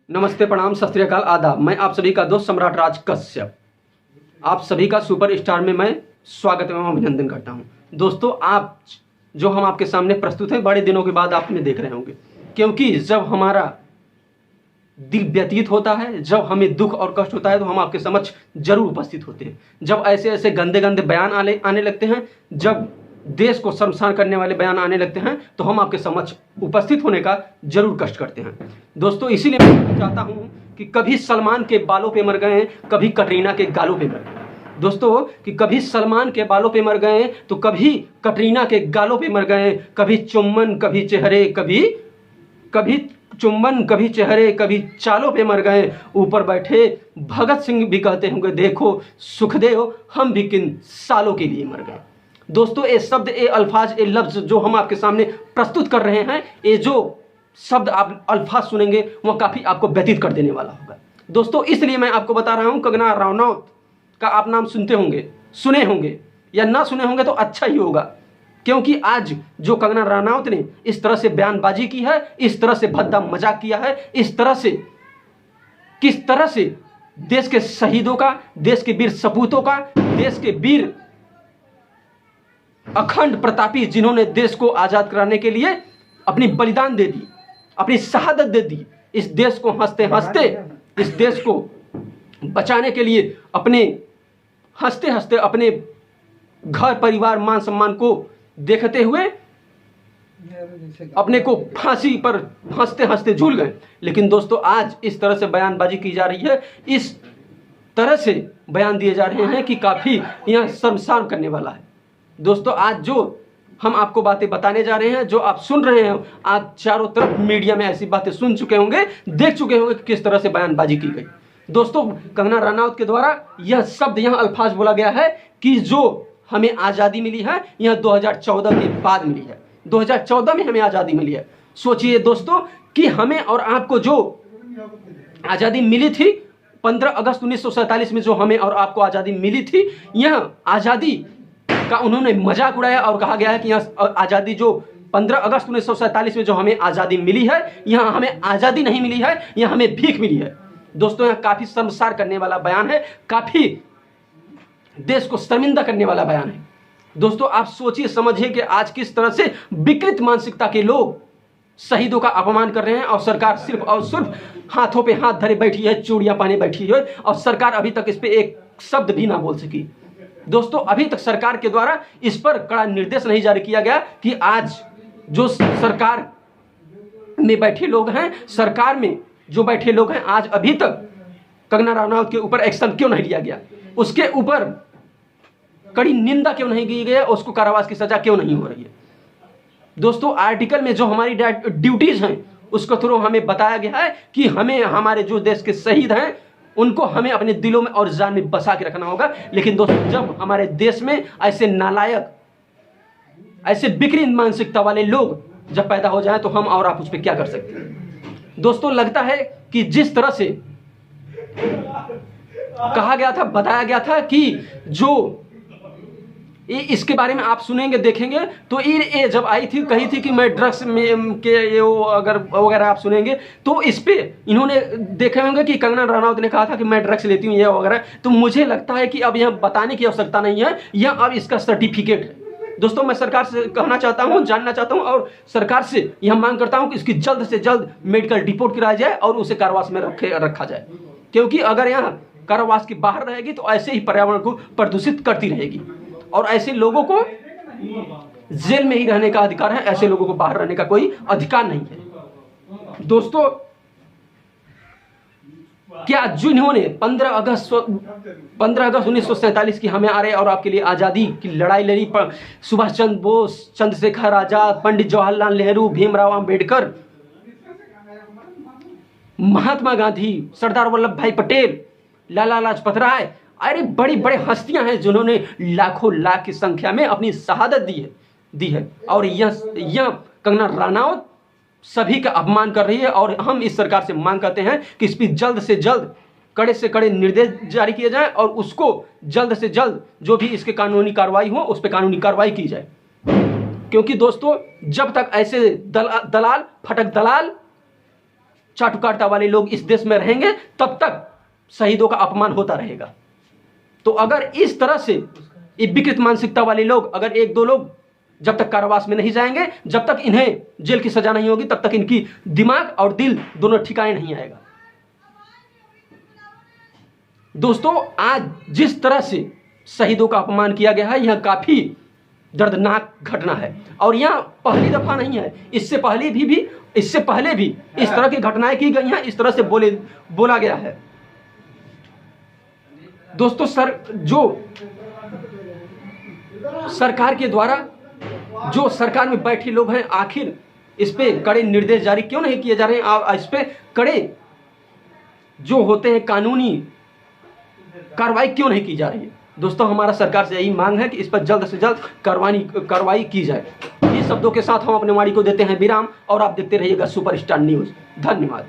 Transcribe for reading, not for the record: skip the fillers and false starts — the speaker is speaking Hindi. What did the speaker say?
नमस्ते, प्रणाम, सत श्री अकाल, आदाब। मैं आप सभी का दोस्त सम्राट राज कश्यप आप सभी का सुपर स्टार में मैं स्वागत एवं अभिनंदन करता हूं। दोस्तों, आप जो हम आपके सामने प्रस्तुत हैं, बड़े दिनों के बाद आप हमें देख रहे होंगे, क्योंकि जब हमारा दिल व्यतीत होता है, जब हमें दुख और कष्ट होता है, तो हम आपके समक्ष जरूर उपस्थित होते हैं। जब ऐसे ऐसे गंदे गंदे बयान आने लगते हैं, जब देश को शर्मसार करने वाले बयान आने लगते हैं, तो हम आपके समक्ष उपस्थित होने का जरूर कष्ट करते हैं। दोस्तों, इसीलिए मैं चाहता हूं कि कभी सलमान के बालों पे मर गए, कभी कटरीना के गालों पे मर गए। दोस्तों, कि कभी सलमान के बालों पे मर गए तो कभी कटरीना के गालों पे मर गए। कभी चुम्बन, कभी चेहरे, कभी चुम्बन, कभी चेहरे, कभी चालों पे मर गए। ऊपर बैठे भगत सिंह भी कहते होंगे, देखो सुखदेव, हम भी किन सालों के लिए मर गए। दोस्तों, ये शब्द, ये अल्फाज, ये लफ्ज जो हम आपके सामने प्रस्तुत कर रहे हैं, ये जो शब्द आप अल्फाज सुनेंगे वह काफ़ी आपको व्यतीत कर देने वाला होगा। दोस्तों, इसलिए मैं आपको बता रहा हूं, कंगना रनौत का आप नाम सुनते होंगे, सुने होंगे या ना सुने होंगे तो अच्छा ही होगा, क्योंकि आज जो कंगना रनौत ने इस तरह से बयानबाजी की है, इस तरह से भद्दा मजाक किया है, इस तरह से किस तरह से देश के शहीदों का, देश के वीर सपूतों का, देश के वीर अखंड प्रतापी, जिन्होंने देश को आजाद कराने के लिए अपनी बलिदान दे दी, अपनी शहादत दे दी, इस देश को हंसते हंसते, इस देश को बचाने के लिए अपने हंसते हंसते अपने घर परिवार मान सम्मान को देखते हुए अपने को फांसी पर हंसते हंसते झूल गए। लेकिन दोस्तों, आज इस तरह से बयानबाजी की जा रही है, इस तरह से बयान दिए जा रहे हैं कि काफ़ी यह शर्मसार करने वाला है। दोस्तों, आज जो हम आपको बातें बताने जा रहे हैं, जो आप सुन रहे हैं, आप चारों तरफ मीडिया में ऐसी बातें सुन चुके होंगे, देख चुके होंगे कि किस तरह से बयानबाजी की गई। दोस्तों, कंगना रनौत के द्वारा यह शब्द, यह अल्फाज बोला गया है कि जो हमें आज़ादी मिली है, यह 2014 के बाद मिली है। 2014 में हमें आज़ादी मिली है। सोचिए दोस्तों कि हमें और आपको जो आज़ादी मिली थी, 15 अगस्त 1947 में जो हमें और आपको आज़ादी मिली थी, यह आज़ादी का उन्होंने मजाक उड़ाया और कहा गया है कि यह आज़ादी जो 15 अगस्त 1947 में जो हमें आज़ादी मिली है, यह हमें आज़ादी नहीं मिली है, यह हमें भीख मिली है। दोस्तों, यह काफ़ी शर्मसार करने वाला बयान है, काफ़ी देश को शर्मिंदा करने वाला बयान है। दोस्तों, आप सोचिए, समझिए कि आज किस तरह से विकृत मानसिकता के लोग शहीदों का अपमान कर रहे हैं, और सरकार सिर्फ और सिर्फ हाथों पे हाथ धरे बैठी है, चूड़ियां पहने बैठी है, और सरकार अभी तक इस पे एक शब्द भी ना बोल सकी। दोस्तों, अभी तक सरकार के द्वारा इस पर कड़ा निर्देश नहीं जारी किया गया कि आज जो सरकार में बैठे लोग हैं, सरकार में जो बैठे लोग हैं, आज अभी तक कंगना रनौत के ऊपर एक्शन क्यों नहीं लिया गया, उसके ऊपर कड़ी निंदा क्यों नहीं की गई, उसको कारावास की सजा क्यों नहीं हो रही है। दोस्तों, आर्टिकल में जो हमारी ड्यूटीज हैं, उसके थ्रू हमें बताया गया है कि हमें, हमारे जो देश के शहीद हैं, उनको हमें अपने दिलों में और जान में बसा के रखना होगा। लेकिन दोस्तों, जब हमारे देश में ऐसे नालायक, ऐसे बिक्री मानसिकता वाले लोग जब पैदा हो जाएं, तो हम और आप उस पर क्या कर सकते हैं। दोस्तों, लगता है कि जिस तरह से कहा गया था, बताया गया था कि जो इसके बारे में आप सुनेंगे, देखेंगे, तो ये जब आई थी, कही थी कि मैं ड्रग्स में के ये अगर वगैरह आप सुनेंगे, तो इस पे इन्होंने देखे होंगे कि कंगना रनौत ने कहा था कि मैं ड्रग्स लेती हूँ ये वगैरह। तो मुझे लगता है कि अब यह बताने की आवश्यकता नहीं है, यह अब इसका सर्टिफिकेट है। दोस्तों, मैं सरकार से कहना चाहता हूँ, जानना चाहता हूँ, और सरकार से यह मांग करता हूँ कि इसकी जल्द से जल्द मेडिकल रिपोर्ट कराया जाए और उसे कारावास में रखा जाए, क्योंकि अगर यहाँ कारावास के बाहर रहेगी तो ऐसे ही पर्यावरण को प्रदूषित करती रहेगी, और ऐसे लोगों को जेल में ही रहने का अधिकार है, ऐसे लोगों को बाहर रहने का कोई अधिकार नहीं है। दोस्तों, क्या जिन्होंने 15 अगस्त 1947 की हमें आ रहे और आपके लिए आज़ादी की लड़ाई लड़ी, सुभाष चंद्र बोस, चंद्रशेखर आजाद, पंडित जवाहरलाल नेहरू, भीमराव अंबेडकर, महात्मा गांधी, सरदार वल्लभ भाई पटेल, लाला लाजपत राय, अरे बड़ी बड़े हस्तियां हैं जिन्होंने लाखों लाख की संख्या में अपनी शहादत दी है। और यह कंगना रनौत सभी का अपमान कर रही है, और हम इस सरकार से मांग करते हैं कि इस पर जल्द से जल्द कड़े से कड़े निर्देश जारी किए जाएं, और उसको जल्द से जल्द जो भी इसके कानूनी कार्रवाई हो, उस पर कानूनी कार्रवाई की जाए। क्योंकि दोस्तों, जब तक ऐसे दलाल, फटक दलाल चाटुकारिता वाले लोग इस देश में रहेंगे तब तक शहीदों का अपमान होता रहेगा। तो अगर इस तरह से ये विकृत मानसिकता वाले लोग, अगर एक दो लोग जब तक कारावास में नहीं जाएंगे, जब तक इन्हें जेल की सजा नहीं होगी, तब तक इनकी दिमाग और दिल दोनों ठिकाने नहीं आएगा। दोस्तों, आज जिस तरह से शहीदों का अपमान किया गया है, यह काफी दर्दनाक घटना है और यह पहली दफा नहीं है। इससे पहले भी इस तरह की घटनाएं की गई हैं, इस तरह से बोला गया है। दोस्तों, सरकार के द्वारा जो सरकार में बैठे लोग हैं, आखिर इस पे कड़े निर्देश जारी क्यों नहीं किए जा रहे हैं और इस पे कड़े जो होते हैं कानूनी कार्रवाई क्यों नहीं की जा रही है। दोस्तों, हमारा सरकार से यही मांग है कि इस पर जल्द से जल्द कार्रवाई की जाए। इस शब्दों के साथ हम अपने वाणी को देते हैं विराम और आप देखते रहिएगा सुपरस्टार न्यूज़। धन्यवाद।